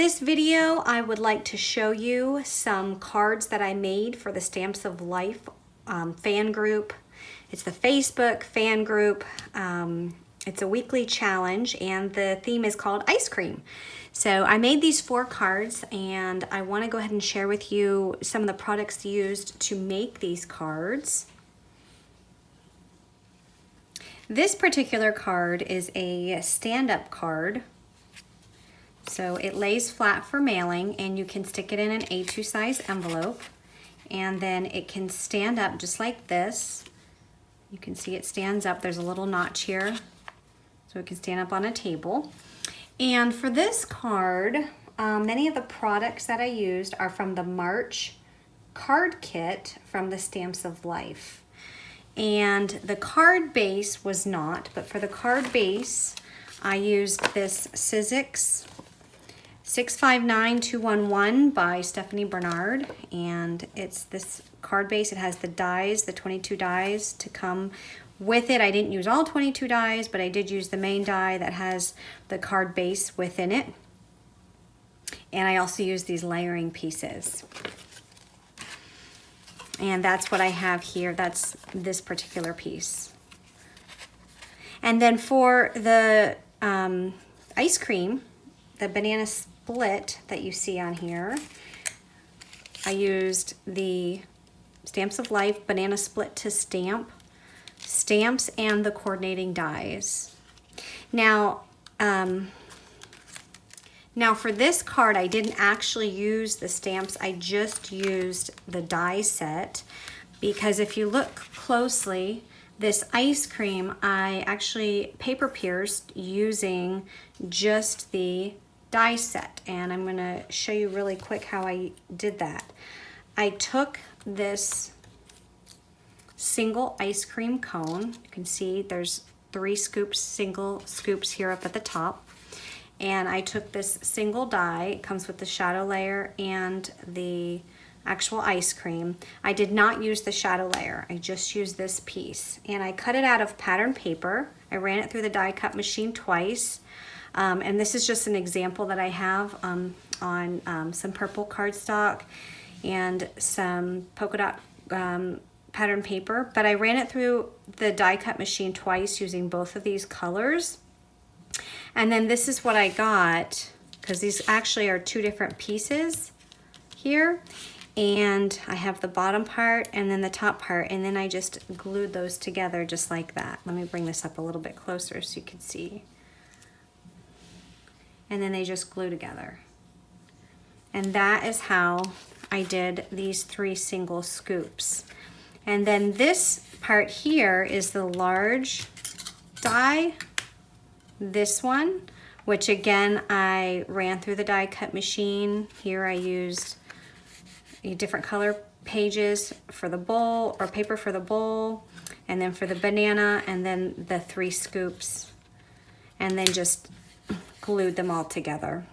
this video, I would like to show you some cards that I made for the Stamps of Life fan group. It's the Facebook fan group. It's a weekly challenge and the theme is called ice cream. So I made these 4 cards and I want to go ahead and share with you some of the products used to make these cards. This particular card is a stand-up card. So it lays flat for mailing and you can stick it in an A2 size envelope and then it can stand up just like this. You can see it stands up. There's a little notch here so it can stand up on a table. And for this card, many of the products that I used are from the March card kit from the Stamps of Life. And the card base was not, but for the card base, I used this Sizzix 659211 by Stephanie Bernard, and it's this card base. It has the dies, the 22 dies to come with it. I didn't use all 22 dies, but I did use the main die that has the card base within it. And I also used these layering pieces. And that's what I have here. That's this particular piece. And then for the ice cream, the banana split that you see on here, I used the Stamps of Life banana split to stamps and the coordinating dies. Now for this card, I didn't actually use the stamps. I just used the die set because if you look closely, this ice cream, I actually paper pierced using just the die set. And I'm gonna show you really quick how I did that. I took this single ice cream cone. You can see there's 3 scoops, single scoops here up at the top. And I took this single die, it comes with the shadow layer and the actual ice cream. I did not use the shadow layer, I just used this piece. And I cut it out of pattern paper. I ran it through the die cut machine twice. And this is just an example that I have on some purple cardstock and some polka dot pattern paper. But I ran it through the die cut machine twice using both of these colors. And then this is what I got, because these actually are 2 different pieces here. And I have the bottom part and then the top part, and then I just glued those together just like that. Let me bring this up a little bit closer so you can see. And then they just glue together. And that is how I did these 3 single scoops. And then this part here is the large die. This one, which again I ran through the die cut machine. Here I used different color pages for the bowl, or paper for the bowl, and then for the banana, and then the 3 scoops, and then just glued them all together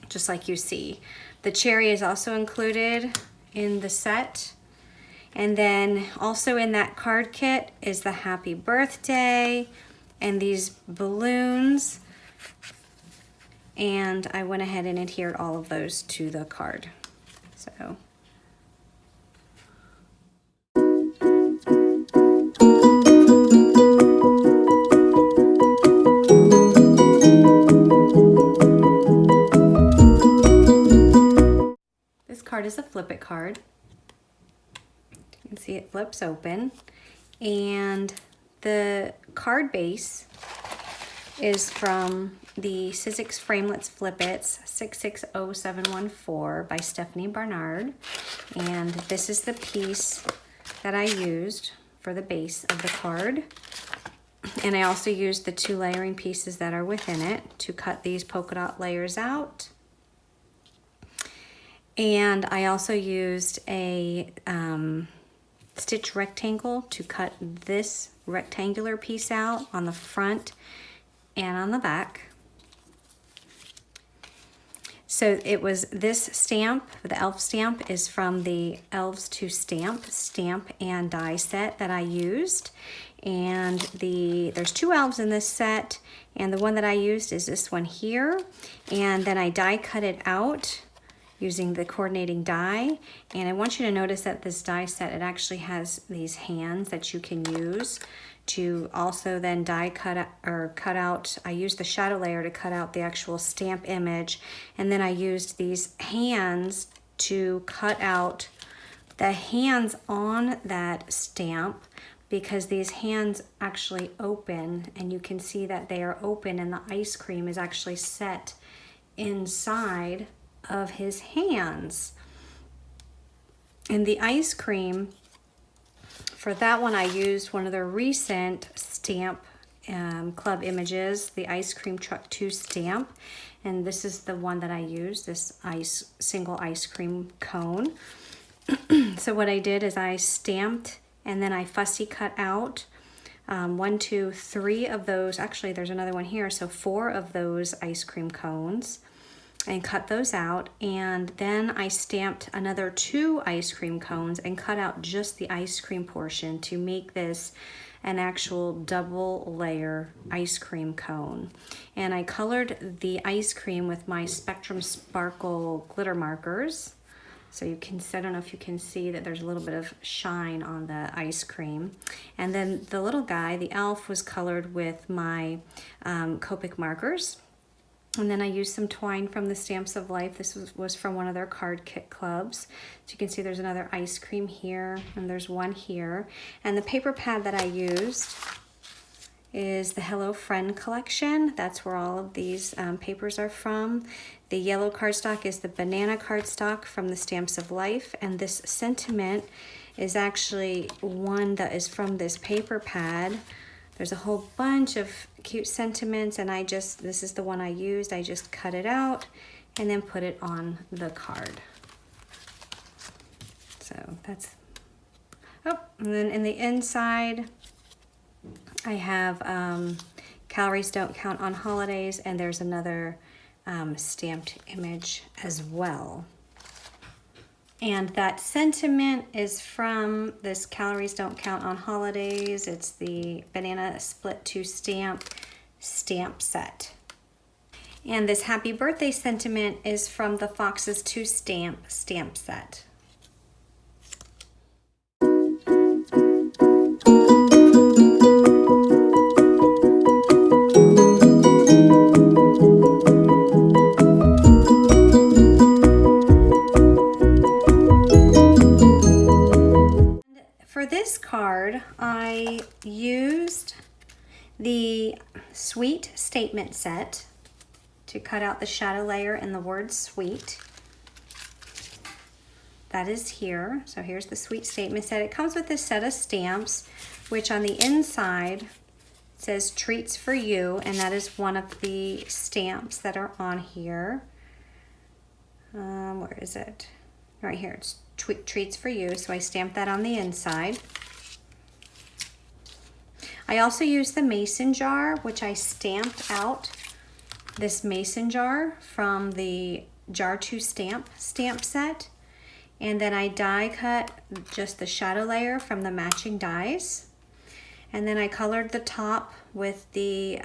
just like you see. The cherry is also included in the set. And then also in that card kit is the happy birthday and these balloons, and I went ahead and adhered all of those to the card. So this card is a flip it card. You can see it flips open, and the card base is from the Sizzix Framelits Flip It's 660714 by Stephanie Bernard. And this is the piece that I used for the base of the card. And I also used the 2 layering pieces that are within it to cut these polka dot layers out. And I also used a stitch rectangle to cut this rectangular piece out on the front and on the back. So it was this stamp, the elf stamp, is from the Elves to Stamp and die set that I used. And there's 2 elves in this set, and the one that I used is this one here. And then I die cut it out using the coordinating die. And I want you to notice that this die set, it actually has these hands that you can use to also then die cut out. I used the shadow layer to cut out the actual stamp image, and then I used these hands to cut out the hands on that stamp, because these hands actually open, and you can see that they are open, and the ice cream is actually set inside of his hands. And the ice cream, for that one, I used one of the recent stamp club images, the Ice Cream Truck 2 stamp. And this is the one that I used, this single ice cream cone. So what I did is I stamped, and then I fussy cut out 1, 2, 3 of those. Actually, there's another one here. So 4 of those ice cream cones, and cut those out. And then I stamped another 2 ice cream cones and cut out just the ice cream portion to make this an actual double layer ice cream cone. And I colored the ice cream with my Spectrum Sparkle glitter markers. So you can, I don't know if you can see that there's a little bit of shine on the ice cream. And then the little guy, the elf, was colored with my Copic markers. And then I used some twine from the Stamps of Life. This was from one of their card kit clubs. So you can see there's another ice cream here, and there's one here. And the paper pad that I used is the Hello Friend collection. That's where all of these papers are from. The yellow cardstock is the banana cardstock from the Stamps of Life. And this sentiment is actually one that is from this paper pad. There's a whole bunch of cute sentiments, and this is the one I used. I just cut it out and then put it on the card. So that's, and then in the inside, I have Calories Don't Count on Holidays, and there's another stamped image as well. And that sentiment is from this Calories Don't Count on Holidays. It's the Banana Split 2 stamp set. And this Happy Birthday sentiment is from the Foxes 2 stamp set. For this card, I used the Sweet Statement set to cut out the shadow layer and the word sweet. That is here. So here's the Sweet Statement set. It comes with this set of stamps, which on the inside says Treats for You, and that is one of the stamps that are on here. Where is it? Right here, it's Treats for You, so I stamped that on the inside. I also used the mason jar, which I stamped out this mason jar from the Jar 2 stamp set, and then I die cut just the shadow layer from the matching dies, and then I colored the top with the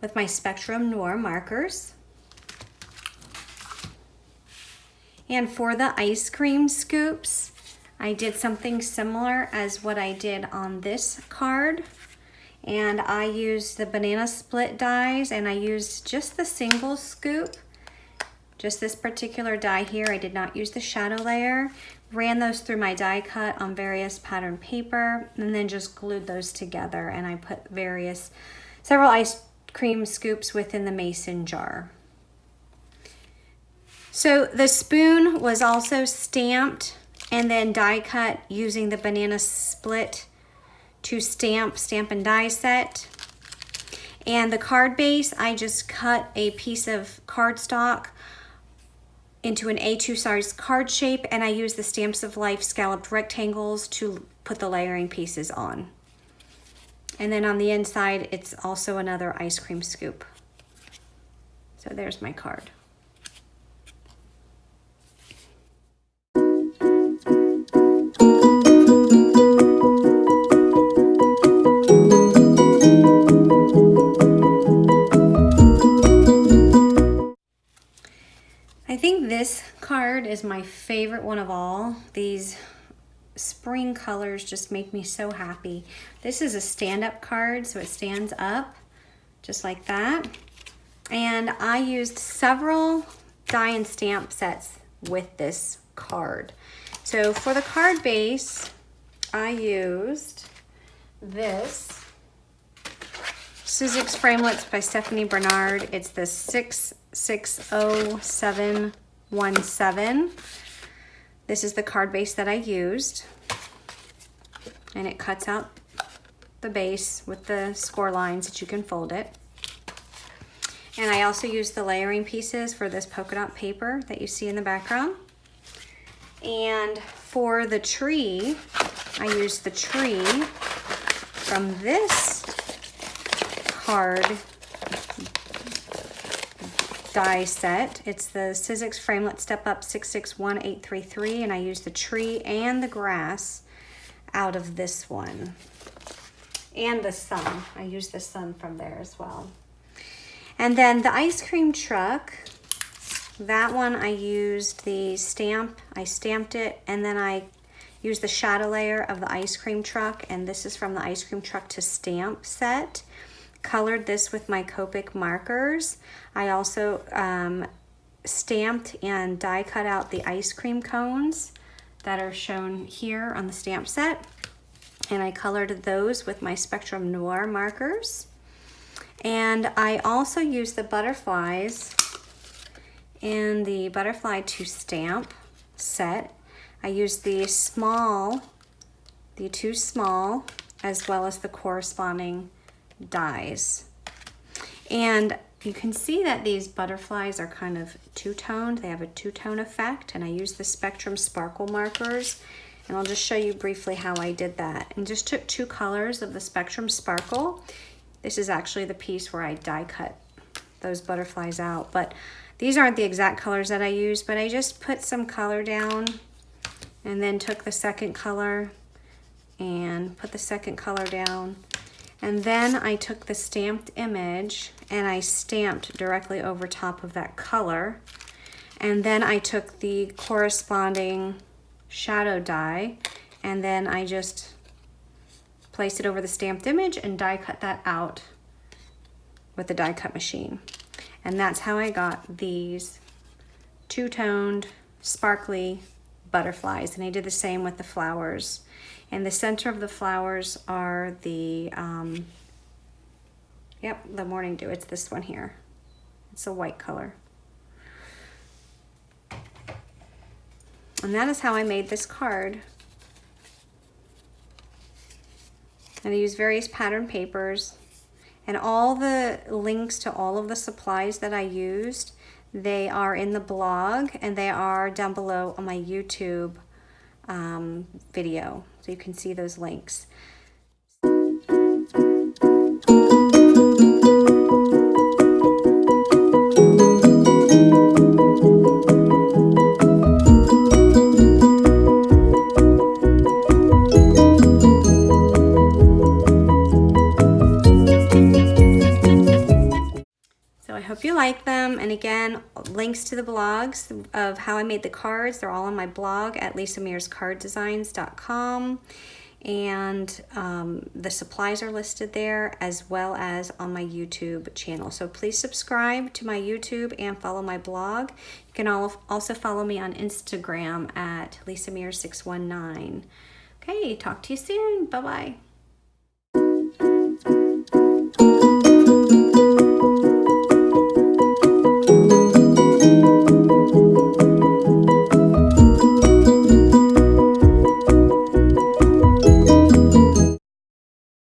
with my Spectrum Noir markers. And for the ice cream scoops, I did something similar as what I did on this card. And I used the banana split dies, and I used just the single scoop, just this particular die here. I did not use the shadow layer. Ran those through my die cut on various pattern paper, and then just glued those together. And I put several ice cream scoops within the mason jar. So the spoon was also stamped and then die cut using the Banana Split 2 stamp and die set. And the card base, I just cut a piece of cardstock into an A2 size card shape, and I used the Stamps of Life scalloped rectangles to put the layering pieces on. And then on the inside, it's also another ice cream scoop. So there's my card. I think this card is my favorite one of all. These spring colors just make me so happy. This is a stand-up card, so it stands up just like that. And I used several die and stamp sets with this card. So for the card base, I used this Sizzix Framelits by Stephanie Bernard. It's the 660-717. This is the card base that I used. And it cuts out the base with the score lines that you can fold it. And I also used the layering pieces for this polka dot paper that you see in the background. And for the tree, I used the tree from this card die set. It's the Sizzix Framelit Step Up 661833, and I used the tree and the grass out of this one. And the sun. I used the sun from there as well. And then the ice cream truck, that one I used the stamp. I stamped it, and then I used the shadow layer of the ice cream truck, and this is from the ice cream truck to stamp set. Colored this with my Copic markers. I also stamped and die cut out the ice cream cones that are shown here on the stamp set. And I colored those with my Spectrum Noir markers. And I also used the butterflies in the butterfly to stamp set. I used the two small, as well as the corresponding dies. And you can see that these butterflies are kind of two-toned. They have a two-tone effect, and I use the Spectrum Sparkle markers, and I'll just show you briefly how I did that. And just took two colors of the Spectrum Sparkle. This is actually the piece where I die cut those butterflies out, but these aren't the exact colors that I used, but I just put some color down and then took the second color and put the second color down. And then I took the stamped image and I stamped directly over top of that color. And then I took the corresponding shadow die and then I just placed it over the stamped image and die cut that out with the die cut machine. And that's how I got these two-toned, sparkly butterflies. And I did the same with the flowers. In the center of the flowers are the, the morning dew. It's this one here. It's a white color. And that is how I made this card. And I used various pattern papers. And all the links to all of the supplies that I used, they are in the blog and they are down below on my YouTube video. So you can see those links. So I hope you like them. And again, links to the blogs of how I made the cards, they're all on my blog at lisamearscarddesigns.com. And the supplies are listed there as well as on my YouTube channel. So please subscribe to my YouTube and follow my blog. You can also follow me on Instagram at lisamears619. Okay, talk to you soon. Bye-bye.